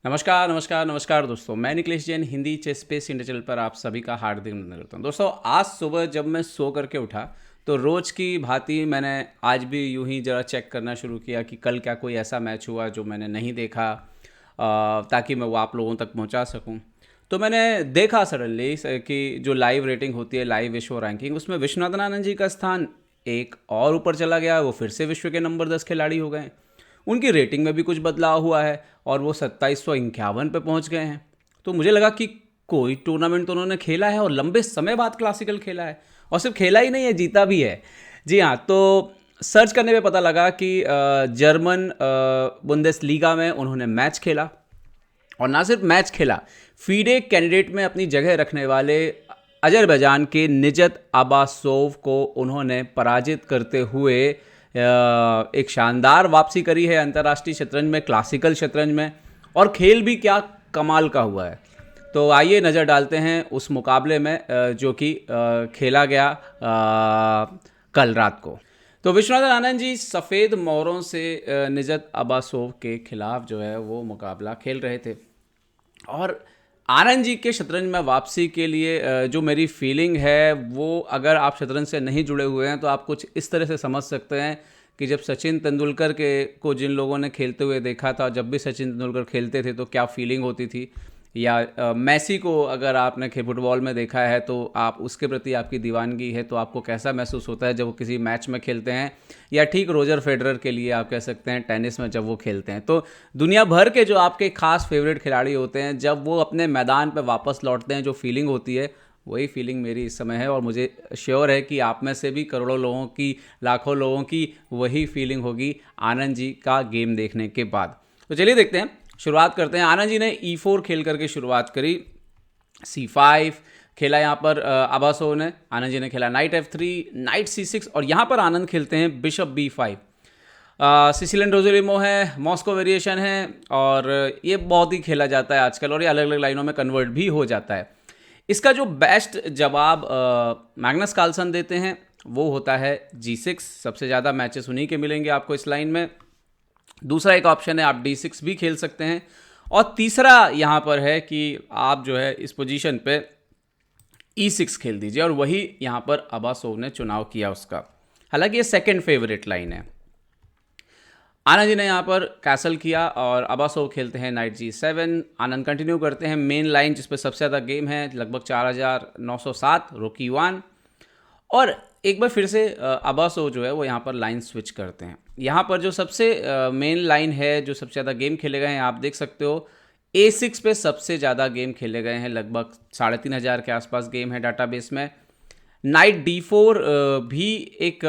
नमस्कार नमस्कार नमस्कार दोस्तों, मैं Nikhilesh Jain Hindi chess space India channel पर आप सभी का हार्दिक अभिनंदन करता हूं। दोस्तों, आज सुबह जब मैं सो करके उठा तो रोज़ की भांति मैंने आज भी यूं ही ज़रा चेक करना शुरू किया कि कल क्या कोई ऐसा मैच हुआ जो मैंने नहीं देखा, ताकि मैं वो आप लोगों तक पहुंचा सकूं। तो मैंने देखा सडनली कि जो लाइव रेटिंग होती है, लाइव विश्व रैंकिंग, उसमें विश्वनाथन आनंद जी का स्थान एक और ऊपर चला गया। वो फिर से विश्व के नंबर 10 खिलाड़ी हो गए। उनकी रेटिंग में भी कुछ बदलाव हुआ है और वो 2751 पे पहुंच गए हैं। तो मुझे लगा कि कोई टूर्नामेंट तो उन्होंने खेला है और लंबे समय बाद क्लासिकल खेला है, और सिर्फ खेला ही नहीं है, जीता भी है। जी हाँ, तो सर्च करने पे पता लगा कि जर्मन बुंदेसलीगा में उन्होंने मैच खेला, और ना सिर्फ मैच खेला, फीडे कैंडिडेट में अपनी जगह रखने वाले अजरबैजान के निजत अबासोव को उन्होंने पराजित करते हुए एक शानदार वापसी करी है अंतर्राष्ट्रीय शतरंज में, क्लासिकल शतरंज में। और खेल भी क्या कमाल का हुआ है। तो आइए नज़र डालते हैं उस मुकाबले में जो कि खेला गया कल रात को। तो विश्वनाथन आनंद जी सफ़ेद मोहरों से निजत अबासोव के खिलाफ जो है वो मुकाबला खेल रहे थे। और आनंद जी के शतरंज में वापसी के लिए जो मेरी फीलिंग है, वो अगर आप शतरंज से नहीं जुड़े हुए हैं तो आप कुछ इस तरह से समझ सकते हैं कि जब सचिन तेंदुलकर के को जिन लोगों ने खेलते हुए देखा था, जब भी सचिन तेंदुलकर खेलते थे तो क्या फीलिंग होती थी, या मैसी को अगर आपने फुटबॉल में देखा है तो आप उसके प्रति आपकी दीवानगी है तो आपको कैसा महसूस होता है जब वो किसी मैच में खेलते हैं, या ठीक रोजर फेडरर के लिए आप कह सकते हैं टेनिस में जब वो खेलते हैं। तो दुनिया भर के जो आपके खास फेवरेट खिलाड़ी होते हैं, जब वो अपने मैदान पर वापस लौटते हैं, जो फीलिंग होती है, वही फीलिंग मेरी इस समय है। और मुझे श्योर है कि आप में से भी करोड़ों लोगों की, लाखों लोगों की वही फीलिंग होगी आनंद जी का गेम देखने के बाद। तो चलिए देखते हैं, शुरुआत करते हैं। आनंद जी ने E4 खेल करके शुरुआत करी, C5 खेला यहाँ पर अबासोव ने, आनंद जी ने खेला नाइट F3, नाइट C6, और यहाँ पर आनंद खेलते हैं बिशप B5। सिसिलियन रोजेलिमो है, मॉस्को वेरिएशन है, और ये बहुत ही खेला जाता है आजकल, और ये अलग अलग लाइनों में कन्वर्ट भी हो जाता है। इसका जो बेस्ट जवाब मैग्नस कार्लसन देते हैं वो होता है G6। सबसे ज़्यादा मैचेस उन्हीं के मिलेंगे आपको इस लाइन में। दूसरा एक ऑप्शन है, आप D6 भी खेल सकते हैं। और तीसरा यहाँ पर है कि आप जो है इस पोजीशन पे E6 खेल दीजिए, और वही यहाँ पर अबासोव ने चुनाव किया उसका। हालांकि ये सेकंड फेवरेट लाइन है। आनंद जी ने यहाँ पर कैसल किया और अबासोव खेलते हैं नाइट G7। आनंद कंटिन्यू करते हैं मेन लाइन जिस पर सबसे ज़्यादा गेम है, लगभग 4907, रोकी 1। और एक बार फिर से अबासोव जो है वो यहाँ पर लाइन स्विच करते हैं। यहाँ पर जो सबसे मेन लाइन है, जो सबसे ज़्यादा गेम खेले गए हैं, आप देख सकते हो A6 पे सबसे ज़्यादा गेम खेले गए हैं, लगभग 3500 के आसपास गेम है डाटाबेस में। नाइट D4 भी एक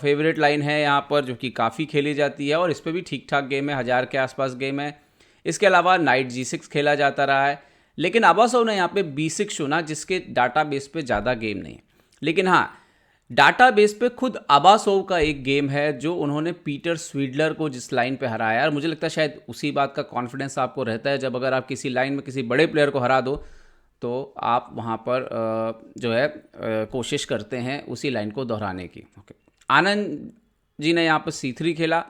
फेवरेट लाइन है यहाँ पर, जो कि काफ़ी खेली जाती है, और इस पर भी ठीक ठाक गेम है, 1000 के आसपास गेम है। इसके अलावा नाइट G6 खेला जाता रहा है, लेकिन अबासोव ने यहाँ पे B6 चुना, जिसके डाटाबेस पे ज़्यादा गेम नहीं है। लेकिन हाँ, डाटाबेस पे खुद अबासोव का एक गेम है जो उन्होंने पीटर स्वीडलर को जिस लाइन पे हराया, और मुझे लगता है शायद उसी बात का कॉन्फिडेंस आपको रहता है, जब अगर आप किसी लाइन में किसी बड़े प्लेयर को हरा दो तो आप वहाँ पर जो है कोशिश करते हैं उसी लाइन को दोहराने की। ओके, आनंद जी ने यहाँ पर C3 खेला,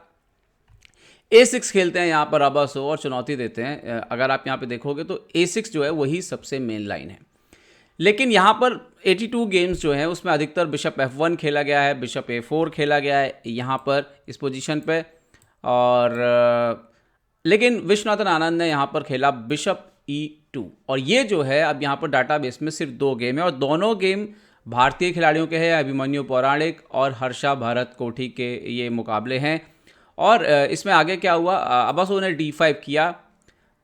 A6 खेलते हैं यहाँ पर अबासोव और चुनौती देते हैं। अगर आप यहाँ पे देखोगे तो A6 जो है वही सबसे मेन लाइन है। लेकिन यहाँ पर 82 गेम्स जो हैं उसमें अधिकतर बिशप F1 खेला गया है, बिशप A4 खेला गया है यहाँ पर इस पोजीशन पे। और लेकिन विश्वनाथन आनंद ने यहाँ पर खेला बिशप E2, और ये जो है अब यहाँ पर डाटाबेस में सिर्फ 2 गेम है, और दोनों गेम भारतीय खिलाड़ियों के हैं, अभिमन्यु पौराणिक और हर्षा भरत कोठी के ये मुकाबले हैं। और इसमें आगे क्या हुआ, अबासोव ने D5 किया,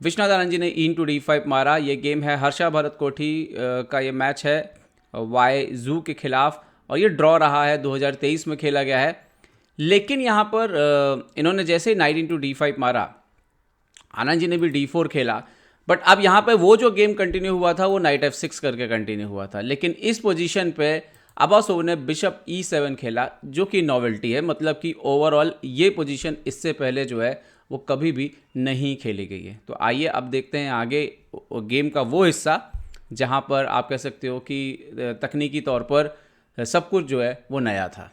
विश्वनाथ आनंद जी ने E/D5 मारा। ये गेम है हर्षा भरत कोठी का, ये मैच है वाई जू के खिलाफ, और ये ड्रॉ रहा है, 2023 में खेला गया है। लेकिन यहाँ पर इन्होंने जैसे ही नाइट D5 मारा, आनंद जी ने भी D4 खेला, बट अब यहाँ पे वो जो गेम कंटिन्यू हुआ था वो नाइट F6 करके कंटिन्यू हुआ था। लेकिन इस पोजीशन पे अबासोव ने बिशप E7 खेला, जो कि नॉवेल्टी है, मतलब कि ओवरऑल ये पोजीशन इससे पहले जो है वो कभी भी नहीं खेली गई है। तो आइए अब देखते हैं आगे गेम का वो हिस्सा जहाँ पर आप कह सकते हो कि तकनीकी तौर पर सब कुछ जो है वो नया था।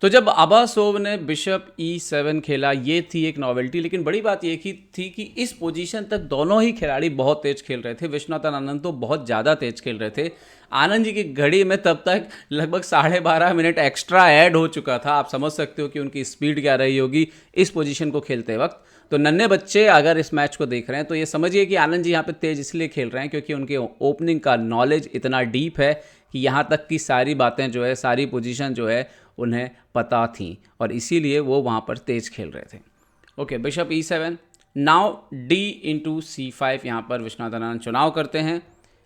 तो जब अबासोव ने बिशप E7 खेला, ये थी एक नॉवेल्टी, लेकिन बड़ी बात ये थी कि इस पोजीशन तक दोनों ही खिलाड़ी बहुत तेज खेल रहे थे। विश्वनाथन आनंद तो बहुत ज़्यादा तेज खेल रहे थे। आनंद जी की घड़ी में तब तक लगभग 12.5 मिनट एक्स्ट्रा ऐड हो चुका था। आप समझ सकते हो कि उनकी स्पीड क्या रही होगी इस पोजीशन को खेलते वक्त। तो नन्हे बच्चे अगर इस मैच को देख रहे हैं तो ये समझिए कि आनंद जी यहाँ पे तेज इसलिए खेल रहे हैं क्योंकि उनके ओपनिंग का नॉलेज इतना डीप है कि यहाँ तक की सारी बातें जो है, सारी पोजीशन जो है उन्हें पता थी और इसीलिए वो वहाँ पर तेज खेल रहे थे। Okay, bishop E7, now D/C5 यहाँ पर विश्वनाथन आनंद चुनाव करते हैं।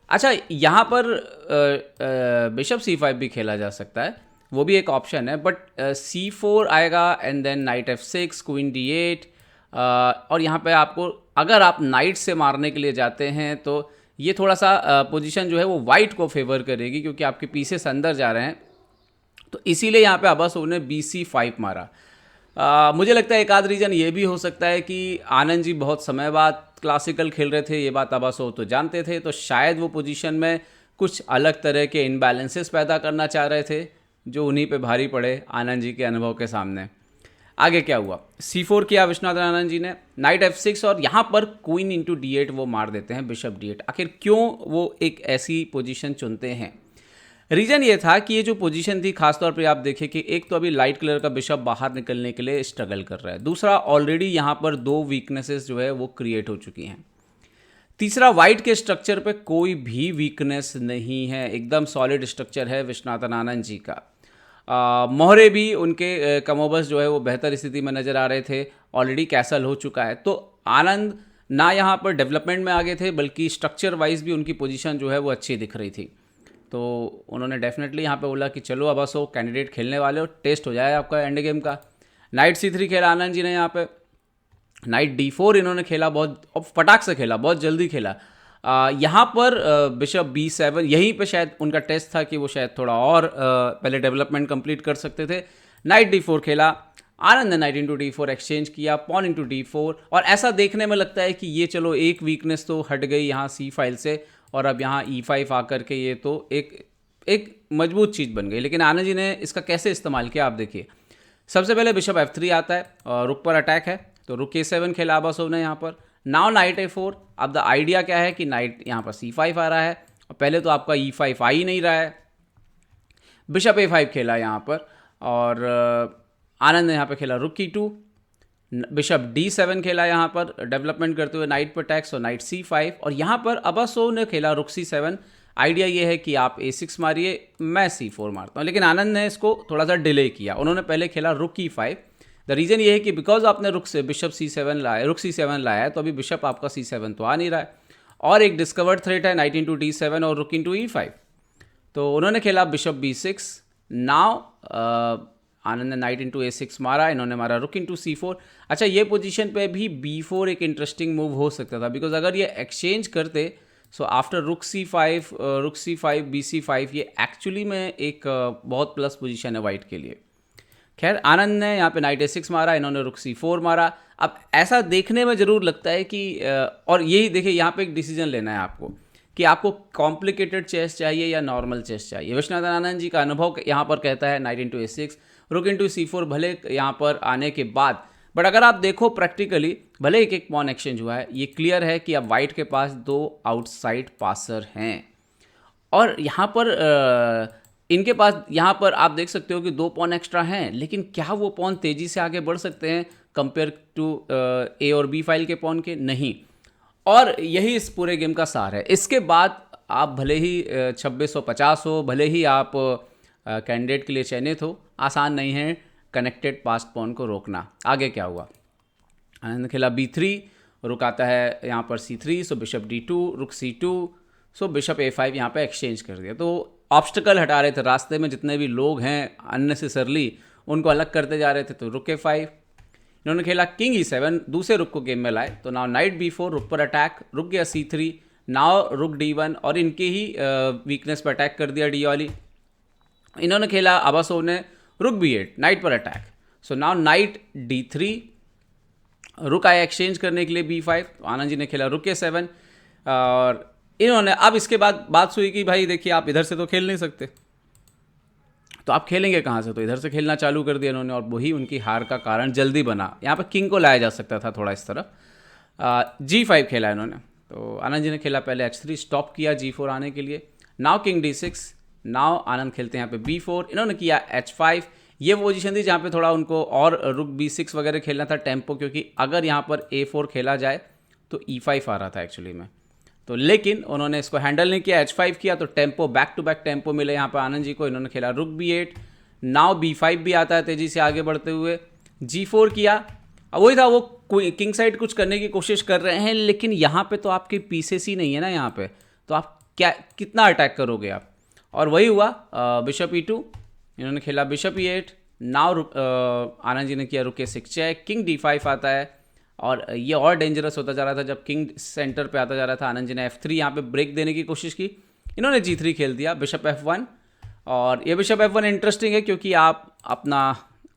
अच्छा, यहाँ पर बिशप C5 भी खेला जा सकता है, वो भी एक ऑप्शन है, बट C4 आएगा and then night F6, queen D8, और यहाँ पे आपको अगर आप नाइट से मारने के लिए जाते हैं तो ये थोड़ा सा पोजीशन जो है वो वाइट को फेवर करेगी क्योंकि आपके पीसेस अंदर जा रहे हैं। तो इसीलिए यहाँ पे अबासोव ने BC5 मारा। मुझे लगता है एक आध रीज़न ये भी हो सकता है कि आनंद जी बहुत समय बाद क्लासिकल खेल रहे थे, ये बात अबासोव तो जानते थे, तो शायद वो पोजीशन में कुछ अलग तरह के इनबैलेंसेस पैदा करना चाह रहे थे जो उन्हीं पे भारी पड़े आनंद जी के अनुभव के सामने। आगे क्या हुआ, C4 किया विश्वनाथन आनंद जी ने, नाइट F6, और यहाँ पर क्वीन इंटू D8 वो मार देते हैं, बिशप D8। आखिर क्यों वो एक ऐसी पोजीशन चुनते हैं? रीज़न ये था कि ये जो पोजीशन थी, खासतौर पे आप देखिए कि एक तो अभी लाइट कलर का बिशप बाहर निकलने के लिए स्ट्रगल कर रहा है, दूसरा ऑलरेडी यहाँ पर 2 वीकनेसेस जो है वो क्रिएट हो चुकी हैं, तीसरा वाइट के स्ट्रक्चर पे कोई भी वीकनेस नहीं है, एकदम सॉलिड स्ट्रक्चर है विश्वनाथन आनंद जी का। मोहरे भी उनके कमोबस जो है वो बेहतर स्थिति में नज़र आ रहे थे, ऑलरेडी कैसल हो चुका है। तो आनंद ना यहाँ पर डेवलपमेंट में आगे थे बल्कि स्ट्रक्चर वाइज भी उनकी पोजीशन जो है वो अच्छी दिख रही थी। तो उन्होंने डेफिनेटली यहाँ पे बोला कि चलो अबासोव कैंडिडेट खेलने वाले हो, टेस्ट हो जाए आपका एंड गेम का। नाइट C3 खेला आनंद जी ने, यहाँ पे नाइट D4 इन्होंने खेला, बहुत फटाक से खेला, बहुत जल्दी खेला। यहाँ पर बिशप B7, यहीं पे शायद उनका टेस्ट था कि वो शायद थोड़ा और पहले डेवलपमेंट कंप्लीट कर सकते थे। नाइट D4 खेला, आनंद ने नाइट इंटू D4 एक्सचेंज किया, पॉन इंटू D4, और ऐसा देखने में लगता है कि ये चलो एक वीकनेस तो हट गई यहाँ C फाइल से, और अब यहाँ E5 आकर के ये तो एक मजबूत चीज़ बन गई। लेकिन आनंद जी ने इसका कैसे इस्तेमाल किया आप देखिए। सबसे पहले बिशप F3 आता है और रुक पर अटैक है, तो रुक A7 खेला अबासोव ने यहाँ पर। Now night A4। अब द आइडिया क्या है कि नाइट यहाँ पर C5 आ रहा है और पहले तो आपका E5 आ ही नहीं रहा है। बिशप A5 खेला यहाँ पर और आनंद ने यहाँ पर खेला रुक E2, बिशप D7 खेला यहाँ पर डेवलपमेंट करते हुए नाइट पर टैक्स, और नाइट C5, और यहाँ पर अबासोव ने खेला रुक C7। आइडिया ये है कि आप A6 मारिए, मैं C4 मारता हूँ, लेकिन आनंद ने इसको थोड़ा सा डिले किया, उन्होंने पहले खेला रुक E5। द रीज़न ये है कि बिकॉज आपने रुक से बिशप C7 लाया, रुक C7 लाया है, तो अभी बिशप आपका C7 तो आ नहीं रहा है, और एक डिस्कवर्ड थ्रेट है नाइट इंटू D7 और रुक इंटू E5। तो उन्होंने खेला बिशप B6। नाउ आनंद ने नाइट इंटू A6 मारा, इन्होंने मारा रुक इंटू C4। अच्छा, ये पोजीशन पे भी B4 एक इंटरेस्टिंग मूव हो सकता था, बिकॉज अगर ये एक्सचेंज करते सो आफ्टर रुक C5 BC5, ये एक्चुअली में एक बहुत प्लस पोजीशन है वाइट के लिए। खैर, आनंद ने यहाँ पे नाइट A6 मारा, इन्होंने रुक C4 मारा। अब ऐसा देखने में ज़रूर लगता है कि और यही देखिए, यहाँ पे एक डिसीजन लेना है आपको कि आपको कॉम्प्लिकेटेड चेस चाहिए या नॉर्मल चेस चाहिए। विश्वनाथन आनंद जी का अनुभव यहाँ पर कहता है नाइट इंटू A6, रुक इंटू C4 भले यहाँ पर आने के बाद, बट अगर आप देखो प्रैक्टिकली, भले एक पॉन एक्सचेंज हुआ है, ये क्लियर है कि अब वाइट के पास 2 आउटसाइड पासर हैं, और यहाँ पर इनके पास, यहाँ पर आप देख सकते हो कि 2 पॉन एक्स्ट्रा हैं, लेकिन क्या वो पॉन तेज़ी से आगे बढ़ सकते हैं कंपेयर टू A और B फाइल के पॉन के? नहीं। और यही इस पूरे गेम का सार है। इसके बाद आप भले ही 2650 हो, भले ही आप कैंडिडेट के लिए चयनित हो, आसान नहीं है कनेक्टेड पास्ट पॉन को रोकना। आगे क्या हुआ, आनंद ने खेला B3, रुक आता है यहाँ पर C3, सो बिशप D2, रुक C2, सो बिशप A5 यहाँ पे एक्सचेंज कर दिया। तो ऑब्स्टिकल हटा रहे थे, रास्ते में जितने भी लोग हैं अननेसेसरली उनको अलग करते जा रहे थे। तो रुक A5, इन्होंने खेला किंग E7, दूसरे रुक को गेम में लाए, तो नाउ नाइट B4, रुक पर अटैक, रुक गया C3, नाउ रुक D1, और इनके ही वीकनेस पर अटैक कर दिया D वाली। इन्होंने खेला अबासोव ने रुक B8, नाइट पर अटैक, सो नाउ नाइट D3, रुक आया एक्सचेंज करने के लिए B5, तो आनंद जी ने खेला रुक A7, और इन्होंने अब इसके बाद बात हुई कि भाई देखिए आप इधर से तो खेल नहीं सकते, तो आप खेलेंगे कहाँ से? तो इधर से खेलना चालू कर दिया इन्होंने, और वही उनकी हार का कारण जल्दी बना। यहाँ पे किंग को लाया जा सकता था थोड़ा इस तरफ। G5 खेला इन्होंने, तो आनंद जी ने खेला पहले H3, स्टॉप किया G4 आने के लिए। नाउ किंग D6, नाउ आनंद खेलते हैं यहाँ पे B4, इन्होंने किया H5। ये वो पोजीशन थी जहाँ पे थोड़ा उनको और रुक B6 वगैरह खेलना था टेम्पो, क्योंकि अगर यहाँ पर A4 खेला जाए तो E5 आ रहा था एक्चुअली में। तो लेकिन उन्होंने इसको हैंडल नहीं किया, H5 किया, तो tempo back to back tempo मिले यहाँ पर आनंद जी को। इन्होंने खेला रुक B8, नाउ B5 भी आता है तेजी से आगे बढ़ते हुए। G4 किया, अब वही था, वो किंग साइड कुछ करने की कोशिश कर रहे हैं, लेकिन यहाँ पे तो आपके पीसेस ही नहीं है ना यहाँ पे, तो आप क्या कितना अटैक करोगे आप। और वही हुआ, बिशप E2, इन्होंने खेला bishop E8, now Anand ji ने किया रुक A6 चेक, किंग D5 आता है। और ये और डेंजरस होता जा रहा था जब किंग सेंटर पे आता जा रहा था। आनंद जी ने F3 यहाँ पे ब्रेक देने की कोशिश की, इन्होंने G3 खेल दिया, बिशप F1। और ये बिशप F1 इंटरेस्टिंग है क्योंकि आप अपना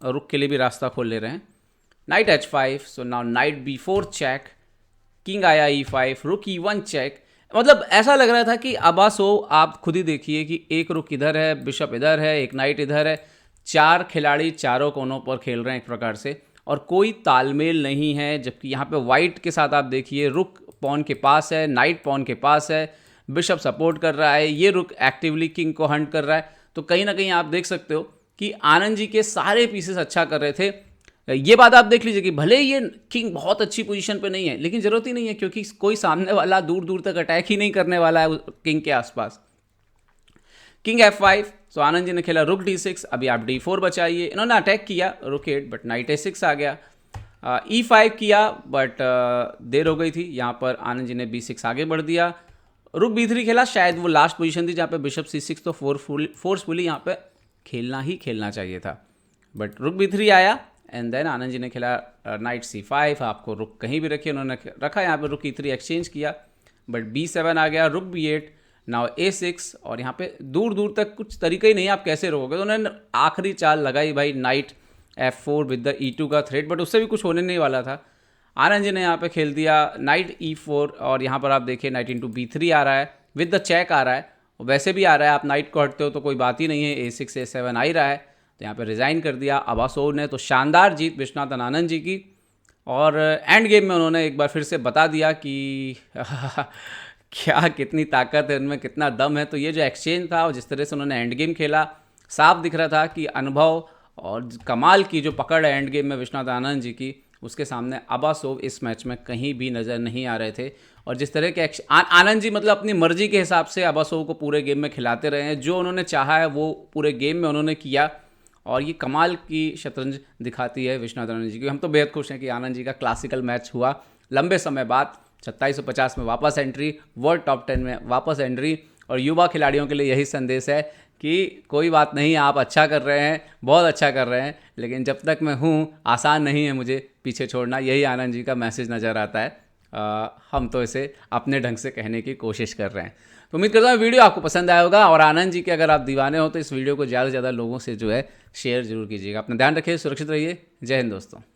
रुक के लिए भी रास्ता खोल ले रहे हैं। Knight H5, so now knight B4 check, king आया E5, रुक E1 चेक। मतलब ऐसा लग रहा था कि अबासोव, आप खुद ही देखिए कि एक रुक इधर है, बिशप इधर है, एक नाइट इधर है, 4 खिलाड़ी चारों कोनों पर खेल रहे हैं एक प्रकार से, और कोई तालमेल नहीं है। जबकि यहाँ पे वाइट के साथ आप देखिए, रुक पॉन के पास है, नाइट पॉन के पास है, बिशप सपोर्ट कर रहा है, ये रुक एक्टिवली किंग को हंट कर रहा है। तो कहीं ना कहीं आप देख सकते हो कि आनंद जी के सारे पीसेस अच्छा कर रहे थे। ये बात आप देख लीजिए कि भले ये किंग बहुत अच्छी पोजीशन पे नहीं है, लेकिन जरूरत ही नहीं है, क्योंकि कोई सामने वाला दूर दूर तक अटैक ही नहीं करने वाला है किंग के आसपास। किंग F5, तो आनंद जी ने खेला रुक D6, अभी आप D4 बचाइए, इन्होंने अटैक किया रुक 8, बट नाइट A6 आ गया। E5 किया, बट देर हो गई थी, यहाँ पर आनंद जी ने B6 आगे बढ़ दिया। रुक B3 खेला, शायद वो लास्ट पोजीशन थी जहाँ पे बिशप C6 तो फोर्सफुली यहाँ पे खेलना ही खेलना चाहिए था, बट रुक B3 आया। एंड देन आनंद जी ने खेला नाइट C5, आपको रुक कहीं भी रखिए, उन्होंने रखा यहाँ पे रुक E3 एक्सचेंज किया, बट B7 आ गया, रुक B8, नाउ A6। और यहाँ पे दूर दूर तक कुछ तरीका ही नहीं है, आप कैसे रोकोगे। तो उन्होंने आखिरी चाल लगाई भाई, night F4 with the E2 का थ्रेट, बट उससे भी कुछ होने नहीं वाला था। आनंद जी ने यहाँ पे खेल दिया नाइट E4, और यहाँ पर आप देखिए नाइट इंटू B3 आ रहा है, विद द चेक आ रहा है, वैसे भी आ रहा है, आप नाइट को हटते हो तो कोई बात ही नहीं है, A6 A7 आ ही रहा है। तो यहाँ पे रिज़ाइन कर दिया अबासोव ने। तो शानदार जीत विश्वनाथन आनंद जी की, और एंड गेम में उन्होंने एक बार फिर से बता दिया कि क्या कितनी ताकत है उनमें, कितना दम है। तो ये जो एक्सचेंज था और जिस तरह से उन्होंने एंड गेम खेला, साफ दिख रहा था कि अनुभव और कमाल की जो पकड़ है एंड गेम में विश्वनाथन आनंद जी की, उसके सामने अबासोव इस मैच में कहीं भी नज़र नहीं आ रहे थे। और जिस तरह के आनंद जी मतलब अपनी मर्जी के हिसाब से अबासोव को पूरे गेम में खिलाते रहे हैं, जो उन्होंने चाहा है वो पूरे गेम में उन्होंने किया, और ये कमाल की शतरंज दिखाती है विश्वनाथन आनंद जी की। हम तो बेहद खुश हैं कि आनंद जी का क्लासिकल मैच हुआ लंबे समय बाद, 2750 में वापस एंट्री, वर्ल्ड टॉप 10 में वापस एंट्री। और युवा खिलाड़ियों के लिए यही संदेश है कि कोई बात नहीं, आप अच्छा कर रहे हैं, बहुत अच्छा कर रहे हैं, लेकिन जब तक मैं हूँ आसान नहीं है मुझे पीछे छोड़ना। यही आनंद जी का मैसेज नज़र आता है। हम तो इसे अपने ढंग से कहने की कोशिश कर रहे हैं। तो उम्मीद करता हूँ वीडियो आपको पसंद आया होगा, और आनंद जी के अगर आप दीवाने हो तो इस वीडियो को ज़्यादा से ज़्यादा लोगों से जो है शेयर जरूर कीजिएगा। अपना ध्यान रखिए, सुरक्षित रहिए। जय हिंद दोस्तों।